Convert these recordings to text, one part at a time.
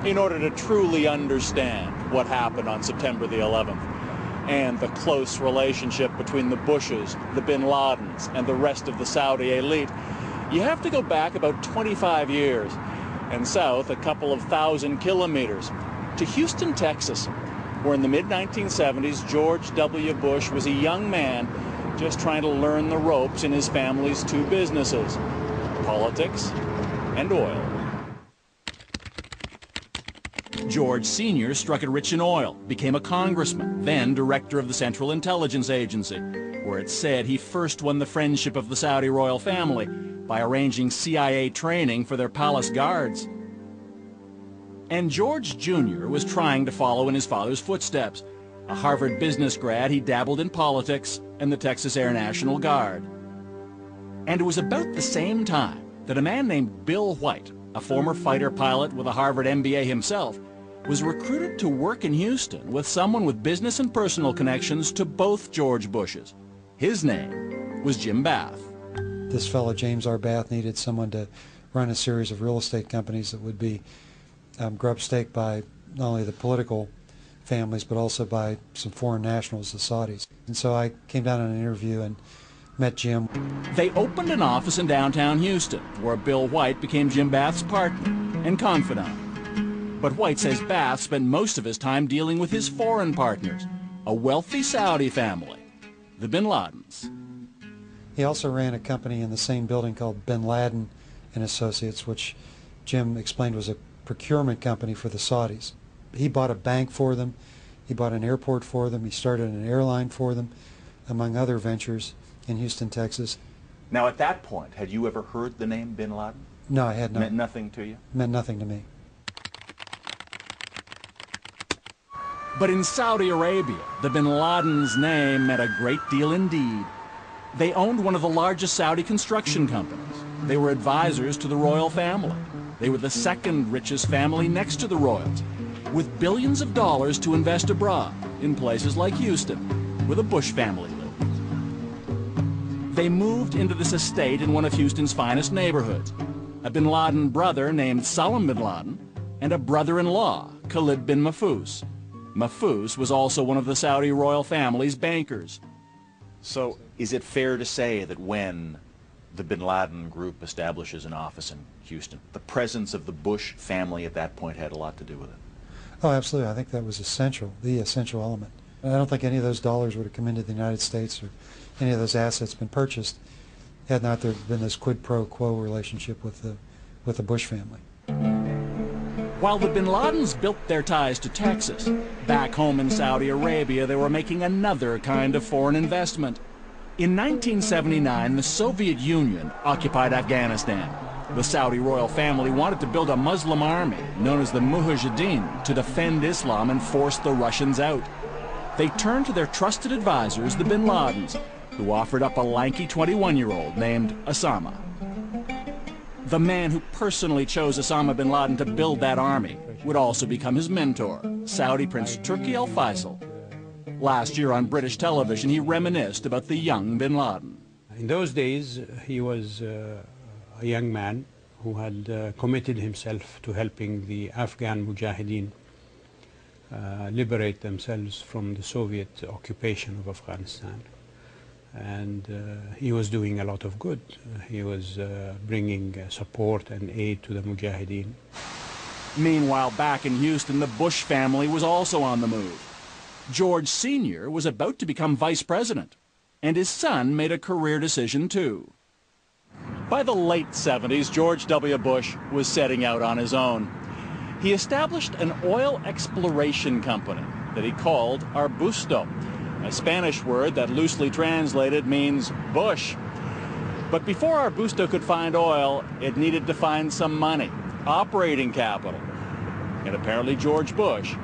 in order to truly understand what happened on September the 11th and the close relationship between the Bushes, the Bin Ladens, and the rest of the Saudi elite, you have to go back about 25 years and south a couple of thousand kilometers to Houston, Texas, where in the mid-1970s George W. Bush was a young man just trying to learn the ropes in his family's two businesses, politics and oil. George Sr. struck it rich in oil, became a congressman, then director of the Central Intelligence Agency, where it's said he first won the friendship of the Saudi royal family by arranging CIA training for their palace guards. And George Jr. was trying to follow in his father's footsteps. A Harvard business grad, he dabbled in politics and the Texas Air National Guard. And it was about the same time that a man named Bill White, a former fighter pilot with a Harvard MBA himself, was recruited to work in Houston with someone with business and personal connections to both George Bushes. His name was Jim Bath. This fellow, James R. Bath, needed someone to run a series of real estate companies that would be grub-staked by not only the political families but also by some foreign nationals, the Saudis. And so I came down on an interview and met Jim. They opened an office in downtown Houston where Bill White became Jim Bath's partner and confidant. But White says Bath spent most of his time dealing with his foreign partners, a wealthy Saudi family, the Bin Ladens. He also ran a company in the same building called Bush Laden and Associates, which Jim explained was a procurement company for the Saudis. He bought a bank for them, he bought an airport for them, he started an airline for them, among other ventures in Houston, Texas. Now at that point, had you ever heard the name Bin Laden? No, I had not. Meant nothing to you? Meant nothing to me. But in Saudi Arabia, the Bin Laden's name meant a great deal indeed. They owned one of the largest Saudi construction companies. They were advisors to the royal family. They were the second richest family next to the royals, with billions of dollars to invest abroad in places like Houston, where the Bush family lived. They moved into this estate in one of Houston's finest neighborhoods. A Bin Laden brother named Salam Bin Laden and a brother-in-law, Khalid bin Mahfouz. Mahfouz was also one of the Saudi royal family's bankers. So is it fair to say that when the Bin Laden group establishes an office in Houston, the presence of the Bush family at that point had a lot to do with it? Oh, absolutely. I think that was essential, the essential element. And I don't think any of those dollars would have come into the United States or any of those assets been purchased had not there been this quid pro quo relationship with the Bush family. While the Bin Ladens built their ties to Texas, back home in Saudi Arabia they were making another kind of foreign investment. In 1979, the Soviet Union occupied Afghanistan. The Saudi royal family wanted to build a Muslim army known as the Mujahideen to defend Islam and force the Russians out. They turned to their trusted advisors, the Bin Ladens, who offered up a lanky 21-year-old named Osama. The man who personally chose Osama bin Laden to build that army would also become his mentor, Saudi Prince Turki Al Faisal. Last year on British television, he reminisced about the young bin Laden. In those days, he was a young man who had committed himself to helping the Afghan Mujahideen liberate themselves from the Soviet occupation of Afghanistan. And he was doing a lot of good. He was bringing support and aid to the Mujahideen. Meanwhile, back in Houston, the Bush family was also on the move. George Sr. was about to become vice president, and his son made a career decision too. By the late 70s, George W. Bush was setting out on his own. He established an oil exploration company that he called Arbusto, a Spanish word that loosely translated means bush. But before Arbusto could find oil, it needed to find some money, operating capital. And apparently George Bush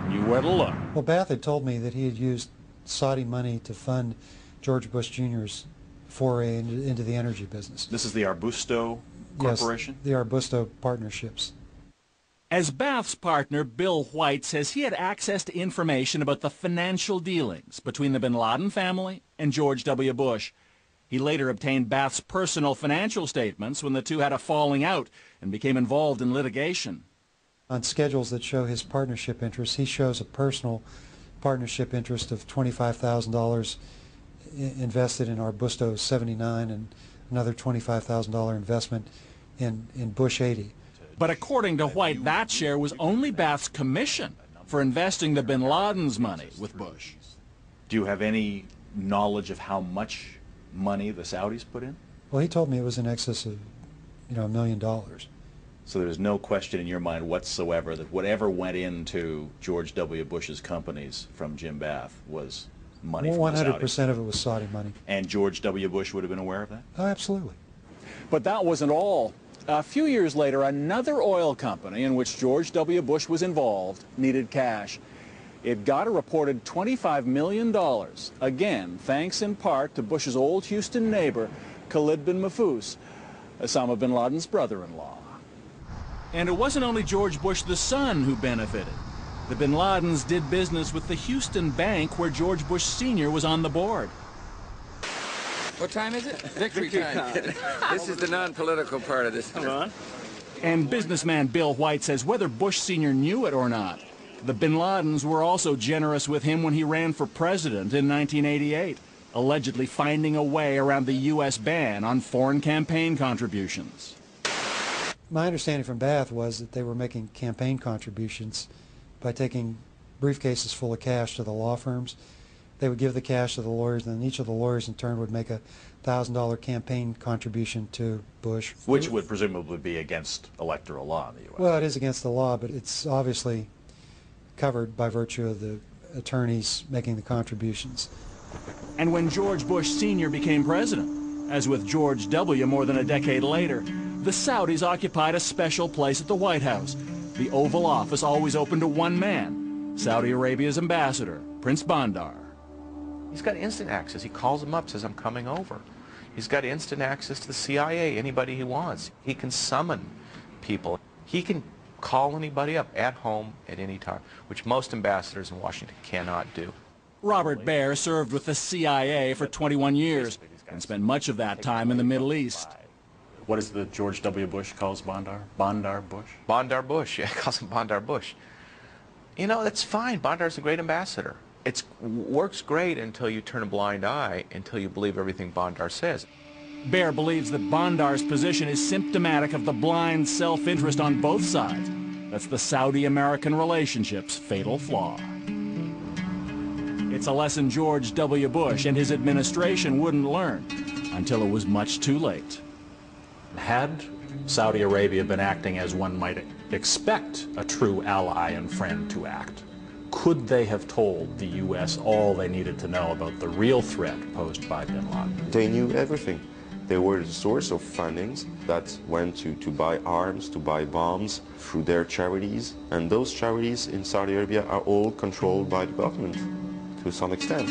knew where to look. Well, Bath had told me that he had used Saudi money to fund George Bush Jr.'s foray into the energy business. This is the Arbusto Corporation? Yes, the Arbusto partnerships. As Bath's partner, Bill White, says he had access to information about the financial dealings between the Bin Laden family and George W. Bush. He later obtained Bath's personal financial statements when the two had a falling out and became involved in litigation. On schedules that show his partnership interests, he shows a personal partnership interest of $25,000 invested in Arbusto 79 and another $25,000 investment in Bush 80. But according to White, that share was only Bath's commission for investing the bin Laden's money with Bush. Do you have any knowledge of how much money the Saudis put in? Well, he told me it was in excess of, $1 million. So there's no question in your mind whatsoever that whatever went into George W. Bush's companies from Jim Bath was money from the Saudis. 100% of it was Saudi money. And George W. Bush would have been aware of that? Oh, absolutely. But that wasn't all. A few years later, another oil company in which George W. Bush was involved needed cash. It got a reported $25 million, again, thanks in part to Bush's old Houston neighbor, Khalid bin Mahfouz, Osama bin Laden's brother-in-law. And it wasn't only George Bush the son who benefited. The bin Ladens did business with the Houston bank where George Bush Sr. was on the board. What time is it? Victory time. This is the non-political part of this. Come on. And businessman Bill White says whether Bush Sr. knew it or not, the bin Ladens were also generous with him when he ran for president in 1988, allegedly finding a way around the U.S. ban on foreign campaign contributions. My understanding from Bath was that they were making campaign contributions by taking briefcases full of cash to the law firms. They would give the cash to the lawyers, and then each of the lawyers in turn would make a $1,000 campaign contribution to Bush. Which would presumably be against electoral law in the U.S. Well, it is against the law, but it's obviously covered by virtue of the attorneys making the contributions. And when George Bush Sr. became president, as with George W. more than a decade later, the Saudis occupied a special place at the White House. The Oval Office always open to one man, Saudi Arabia's ambassador, Prince Bandar. He's got instant access. He calls them up, says, I'm coming over. He's got instant access to the CIA, anybody he wants. He can summon people. He can call anybody up at home at any time, which most ambassadors in Washington cannot do. Robert Baer served with the CIA for 21 years and spent much of that time in the Middle East. What is the George W. Bush calls Bandar? Bandar Bush? Bandar Bush, yeah, he calls him Bandar Bush. You know, that's fine. Bandar's a great ambassador. It works great until you turn a blind eye, until you believe everything Bandar says. Baer believes that Bandar's position is symptomatic of the blind self-interest on both sides. That's the Saudi-American relationship's fatal flaw. It's a lesson George W. Bush and his administration wouldn't learn until it was much too late. Had Saudi Arabia been acting as one might expect a true ally and friend to act, could they have told the U.S. all they needed to know about the real threat posed by bin Laden? They knew everything. They were the source of fundings that went to buy arms, to buy bombs through their charities. And those charities in Saudi Arabia are all controlled by the government to some extent.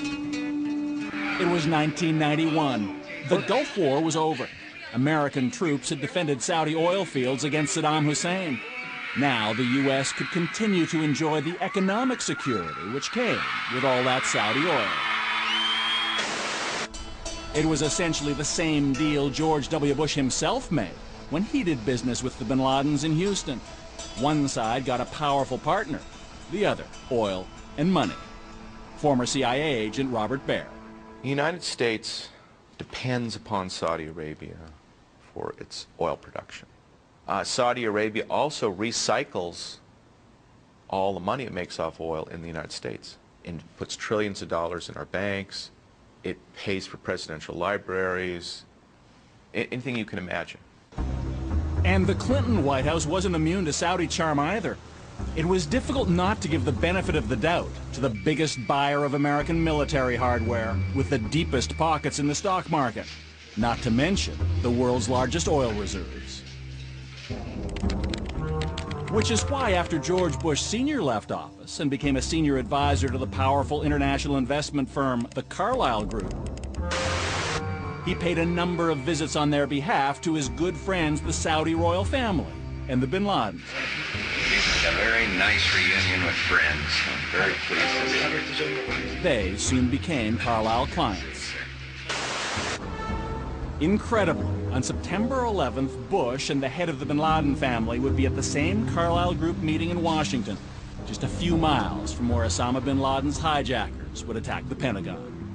It was 1991. The Gulf War was over. American troops had defended Saudi oil fields against Saddam Hussein. Now the U.S. could continue to enjoy the economic security which came with all that Saudi oil. It was essentially the same deal George W. Bush himself made when he did business with the bin Ladens in Houston. One side got a powerful partner, the other, oil and money. Former CIA agent Robert Baer. The United States depends upon Saudi Arabia for its oil production. Saudi Arabia also recycles all the money it makes off oil in the United States and puts trillions of dollars in our banks. It pays for presidential libraries, anything you can imagine. And the Clinton White House wasn't immune to Saudi charm either. It was difficult not to give the benefit of the doubt to the biggest buyer of American military hardware with the deepest pockets in the stock market, not to mention the world's largest oil reserves. Which is why after George Bush Sr. left office and became a senior advisor to the powerful international investment firm, the Carlyle Group, he paid a number of visits on their behalf to his good friends, the Saudi royal family and the bin Ladens. A very nice reunion with friends. I'm very pleased to see you. They soon became Carlyle clients. Incredibly, on September 11th, Bush and the head of the bin Laden family would be at the same Carlyle Group meeting in Washington, just a few miles from where Osama bin Laden's hijackers would attack the Pentagon.